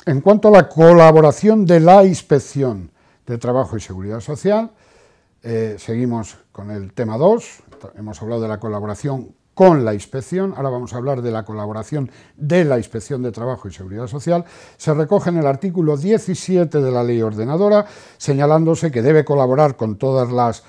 En cuanto a la colaboración de la Inspección de Trabajo y Seguridad Social, seguimos con el tema 2, hemos hablado de la colaboración con la inspección, ahora vamos a hablar de la colaboración de la Inspección de Trabajo y Seguridad Social. Se recoge en el artículo 17 de la Ley Ordenadora, señalándose que debe colaborar con todas las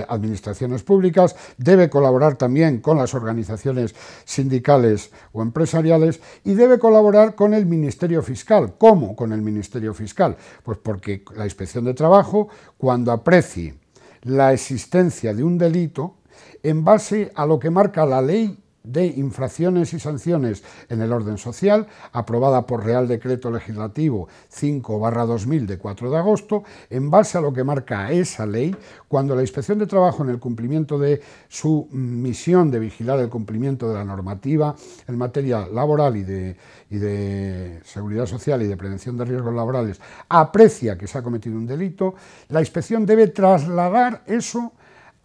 administraciones públicas, debe colaborar también con las organizaciones sindicales o empresariales y debe colaborar con el Ministerio Fiscal. ¿Cómo con el Ministerio Fiscal? Pues porque la Inspección de Trabajo, cuando aprecie la existencia de un delito, en base a lo que marca la Ley de Infracciones y Sanciones en el Orden Social, aprobada por Real Decreto Legislativo 5/2000 de 4 de agosto, en base a lo que marca esa ley, cuando la Inspección de Trabajo, en el cumplimiento de su misión de vigilar el cumplimiento de la normativa en materia laboral y de seguridad social y de prevención de riesgos laborales, aprecia que se ha cometido un delito, la Inspección debe trasladar eso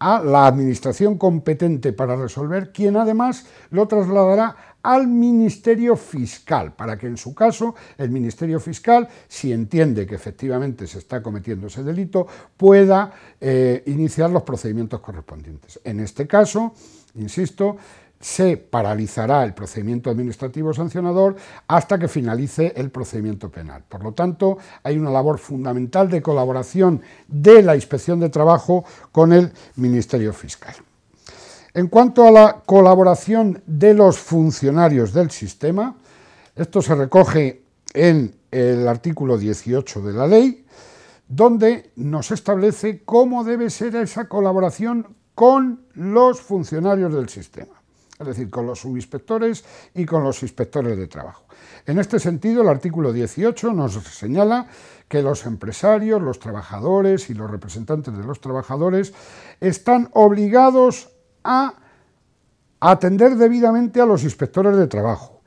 a la administración competente para resolver, quien además lo trasladará al Ministerio Fiscal, para que en su caso el Ministerio Fiscal, si entiende que efectivamente se está cometiendo ese delito, pueda iniciar los procedimientos correspondientes. En este caso, insisto, se paralizará el procedimiento administrativo sancionador hasta que finalice el procedimiento penal. Por lo tanto, hay una labor fundamental de colaboración de la Inspección de Trabajo con el Ministerio Fiscal. En cuanto a la colaboración de los funcionarios del sistema, esto se recoge en el artículo 18 de la ley, donde nos establece cómo debe ser esa colaboración con los funcionarios del sistema, es decir, con los subinspectores y con los inspectores de trabajo. En este sentido, el artículo 18 nos señala que los empresarios, los trabajadores y los representantes de los trabajadores están obligados a atender debidamente a los inspectores de trabajo,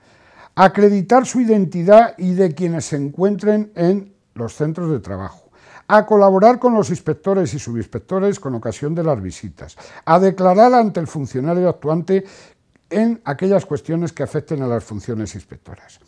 acreditar su identidad y de quienes se encuentren en los centros de trabajo, a colaborar con los inspectores y subinspectores con ocasión de las visitas, a declarar ante el funcionario actuante en aquellas cuestiones que afecten a las funciones inspectoras.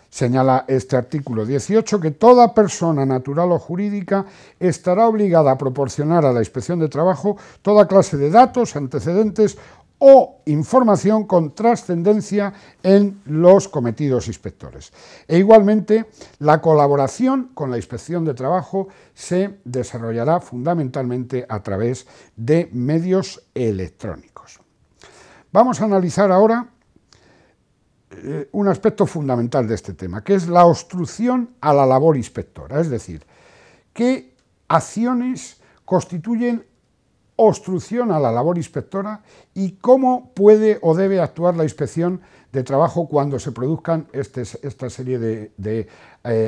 Señala este artículo 18 que toda persona natural o jurídica estará obligada a proporcionar a la Inspección de Trabajo toda clase de datos, antecedentes o información con trascendencia en los cometidos inspectores. E igualmente, la colaboración con la Inspección de Trabajo se desarrollará fundamentalmente a través de medios electrónicos. Vamos a analizar ahora un aspecto fundamental de este tema, que es la obstrucción a la labor inspectora, es decir, qué acciones constituyen obstrucción a la labor inspectora y cómo puede o debe actuar la Inspección de Trabajo cuando se produzcan esta serie de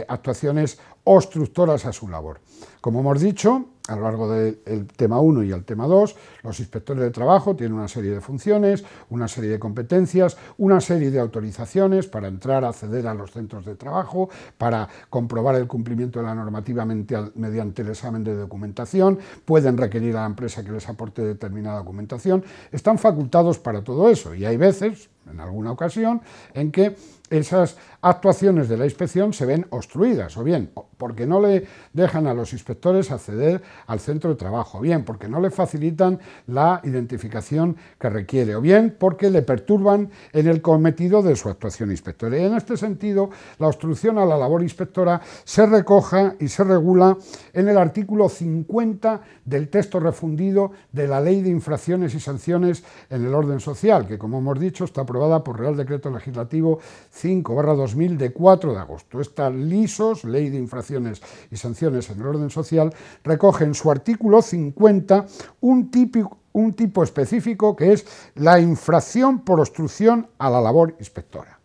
actuaciones obstructoras a su labor. Como hemos dicho, a lo largo del tema 1 y el tema 2, los inspectores de trabajo tienen una serie de funciones, una serie de competencias, una serie de autorizaciones para entrar, acceder a los centros de trabajo, para comprobar el cumplimiento de la normativa mediante el examen de documentación, pueden requerir a la empresa que les aporte determinada documentación, están facultados para todo eso y hay veces, en alguna ocasión, en que esas actuaciones de la inspección se ven obstruidas, o bien porque no le dejan a los inspectores acceder al centro de trabajo, o bien porque no le facilitan la identificación que requiere, o bien porque le perturban en el cometido de su actuación inspectora. Y en este sentido, la obstrucción a la labor inspectora se recoja y se regula en el artículo 50 del texto refundido de la Ley de Infracciones y Sanciones en el Orden Social, que, como hemos dicho, está aprobada por Real Decreto Legislativo 5/2000 de 4 de agosto. Esta LISOS, Ley de Infracciones y Sanciones en el Orden Social, recoge en su artículo 50 un tipo específico que es la infracción por obstrucción a la labor inspectora.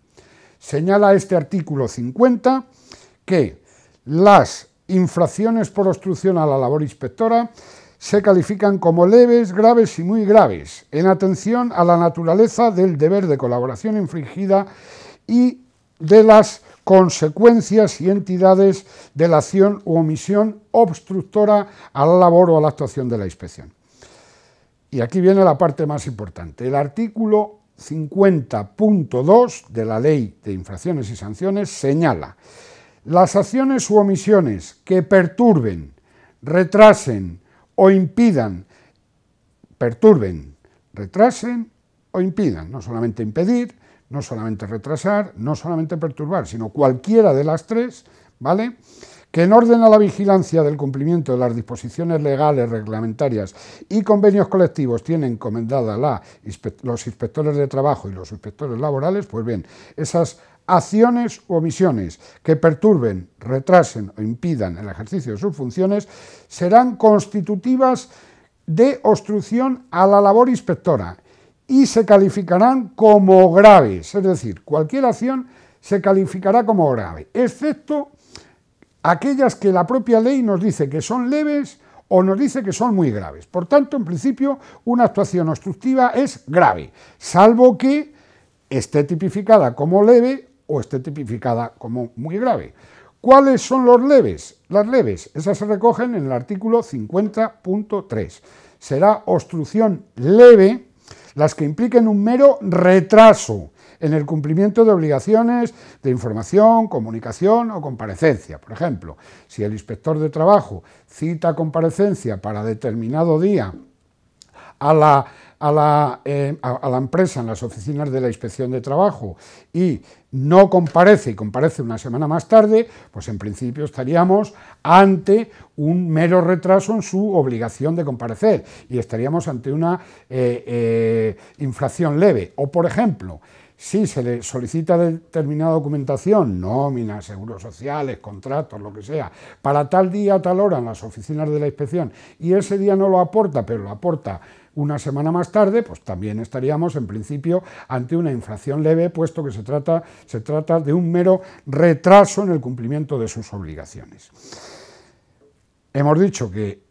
Señala este artículo 50 que las infracciones por obstrucción a la labor inspectora se califican como leves, graves y muy graves, en atención a la naturaleza del deber de colaboración infringida y de las consecuencias y entidades de la acción u omisión obstructora a la labor o a la actuación de la inspección. Y aquí viene la parte más importante. El artículo 50.2 de la Ley de Infracciones y Sanciones señala Las acciones u omisiones que perturben, retrasen o impidan, no solamente impedir, no solamente retrasar, no solamente perturbar, sino cualquiera de las tres, ¿vale?, que en orden a la vigilancia del cumplimiento de las disposiciones legales, reglamentarias y convenios colectivos tienen encomendada los inspectores de trabajo y los inspectores laborales, pues bien, esas acciones u omisiones que perturben, retrasen o impidan el ejercicio de sus funciones serán constitutivas de obstrucción a la labor inspectora y se calificarán como graves, es decir, cualquier acción se calificará como grave, excepto aquellas que la propia ley nos dice que son leves o nos dice que son muy graves. Por tanto, en principio, una actuación obstructiva es grave, salvo que esté tipificada como leve o esté tipificada como muy grave. ¿Cuáles son los leves? Las leves, esas se recogen en el artículo 50.3. Será obstrucción leve las que impliquen un mero retraso en el cumplimiento de obligaciones de información, comunicación o comparecencia. Por ejemplo, si el inspector de trabajo cita comparecencia para determinado día a la empresa en las oficinas de la Inspección de Trabajo y no comparece y comparece una semana más tarde, pues en principio estaríamos ante un mero retraso en su obligación de comparecer y estaríamos ante una infracción leve. O, por ejemplo, si se le solicita determinada documentación, nóminas, seguros sociales, contratos, lo que sea, para tal día, tal hora en las oficinas de la inspección y ese día no lo aporta, pero lo aporta una semana más tarde, pues también estaríamos en principio ante una infracción leve, puesto que se trata de un mero retraso en el cumplimiento de sus obligaciones. Hemos dicho que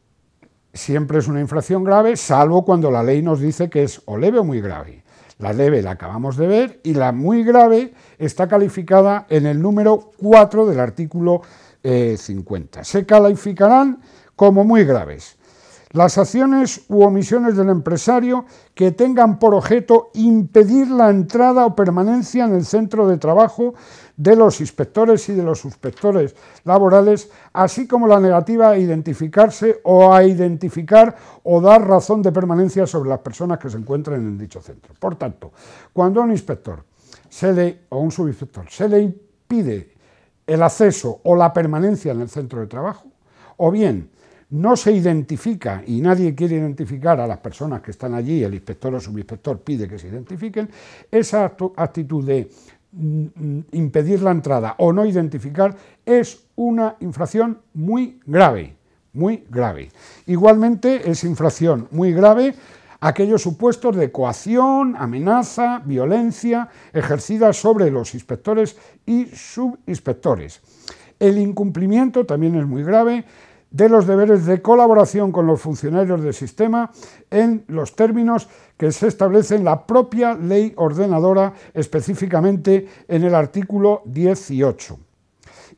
siempre es una infracción grave, salvo cuando la ley nos dice que es o leve o muy grave. La leve la acabamos de ver y la muy grave está calificada en el número 4 del artículo 50. Se calificarán como muy graves las acciones u omisiones del empresario que tengan por objeto impedir la entrada o permanencia en el centro de trabajo de los inspectores y de los inspectores laborales, así como la negativa a identificarse o a identificar o dar razón de permanencia sobre las personas que se encuentran en dicho centro. Por tanto, cuando a un inspector o un subinspector se le impide el acceso o la permanencia en el centro de trabajo, o bien no se identifica y nadie quiere identificar a las personas que están allí, el inspector o subinspector pide que se identifiquen, esa actitud de impedir la entrada o no identificar es una infracción muy grave, muy grave. Igualmente es infracción muy grave aquellos supuestos de coacción, amenaza, violencia ejercida sobre los inspectores y subinspectores. El incumplimiento también es muy grave de los deberes de colaboración con los funcionarios del sistema en los términos que se establecen en la propia ley ordenadora, específicamente en el artículo 18.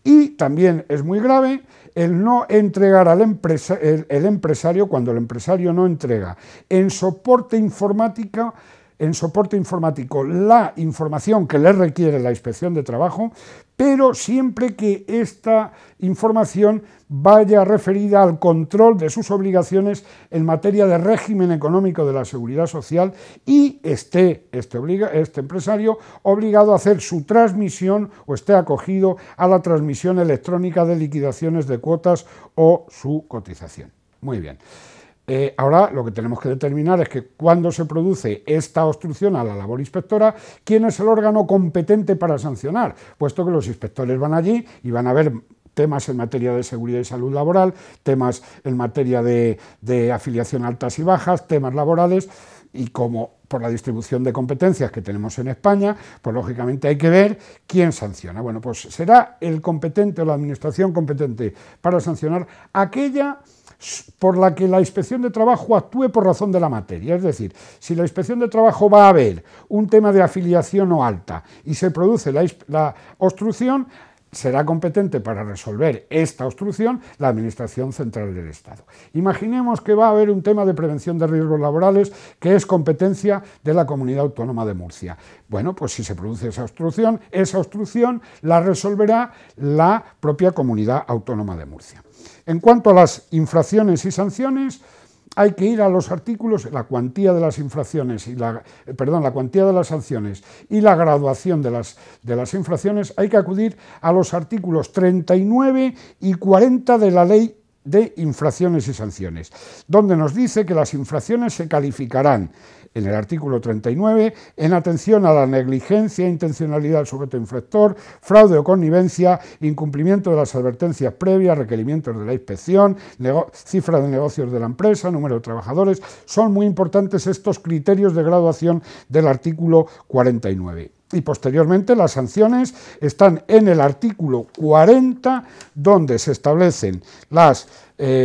Y también es muy grave el no entregar al empresario, cuando el empresario no entrega en soporte informático la información que le requiere la inspección de trabajo, pero siempre que esta información vaya referida al control de sus obligaciones en materia de régimen económico de la seguridad social y esté este empresario obligado a hacer su transmisión o esté acogido a la transmisión electrónica de liquidaciones de cuotas o su cotización. Muy bien. Ahora lo que tenemos que determinar es que cuando se produce esta obstrucción a la labor inspectora, ¿quién es el órgano competente para sancionar? Puesto que los inspectores van allí y van a ver temas en materia de seguridad y salud laboral, temas en materia de afiliación altas y bajas, temas laborales, y como por la distribución de competencias que tenemos en España, pues lógicamente hay que ver quién sanciona. Bueno, pues será el competente o la administración competente para sancionar aquella por la que la inspección de trabajo actúe por razón de la materia. Es decir, si la inspección de trabajo va a ver un tema de afiliación o alta y se produce la obstrucción, será competente para resolver esta obstrucción la Administración Central del Estado. Imaginemos que va a haber un tema de prevención de riesgos laborales que es competencia de la Comunidad Autónoma de Murcia. Bueno, pues si se produce esa obstrucción la resolverá la propia Comunidad Autónoma de Murcia. En cuanto a las infracciones y sanciones, hay que ir a los artículos, la cuantía de las infracciones y la cuantía de las sanciones y la graduación de las infracciones, hay que acudir a los artículos 39 y 40 de la Ley de Infracciones y Sanciones, donde nos dice que las infracciones se calificarán en el artículo 39, en atención a la negligencia, intencionalidad del sujeto infractor, fraude o connivencia, incumplimiento de las advertencias previas, requerimientos de la inspección, cifra de negocios de la empresa, número de trabajadores. Son muy importantes estos criterios de graduación del artículo 49. Y posteriormente las sanciones están en el artículo 40, donde se establecen las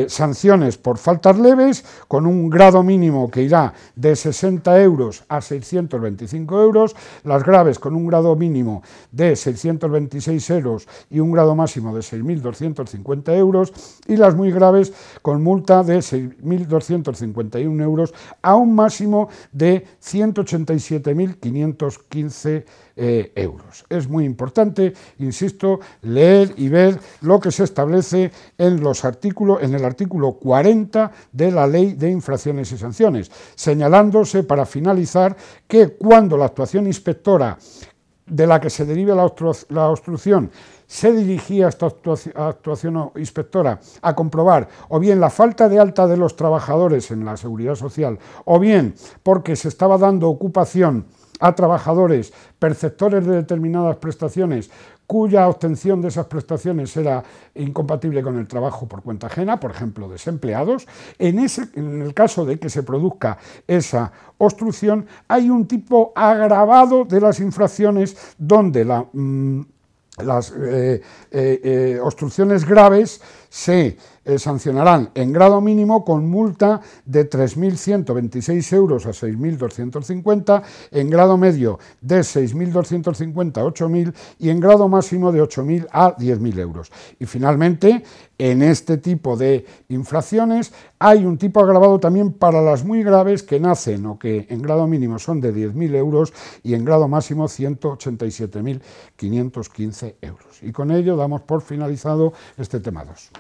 sanciones por faltas leves, con un grado mínimo que irá de 60 euros a 625 euros, las graves con un grado mínimo de 626 euros y un grado máximo de 6.250 euros, y las muy graves con multa de 6.251 euros a un máximo de 187.515 euros. Es muy importante, insisto, leer y ver lo que se establece en el artículo 40 de la Ley de Infracciones y Sanciones, señalándose, para finalizar, que cuando la actuación inspectora de la que se derive la obstrucción se dirigía a esta actuación inspectora a comprobar o bien la falta de alta de los trabajadores en la Seguridad Social, o bien porque se estaba dando ocupación a trabajadores perceptores de determinadas prestaciones cuya obtención de esas prestaciones era incompatible con el trabajo por cuenta ajena, por ejemplo, desempleados. En el caso de que se produzca esa obstrucción, hay un tipo agravado de las infracciones donde las obstrucciones graves se sancionarán en grado mínimo con multa de 3.126 euros a 6.250, en grado medio de 6.250 a 8.000 y en grado máximo de 8.000 a 10.000 euros. Y finalmente, en este tipo de infracciones hay un tipo agravado también para las muy graves que nacen o que en grado mínimo son de 10.000 euros y en grado máximo 187.515 euros. Y con ello damos por finalizado este tema 2.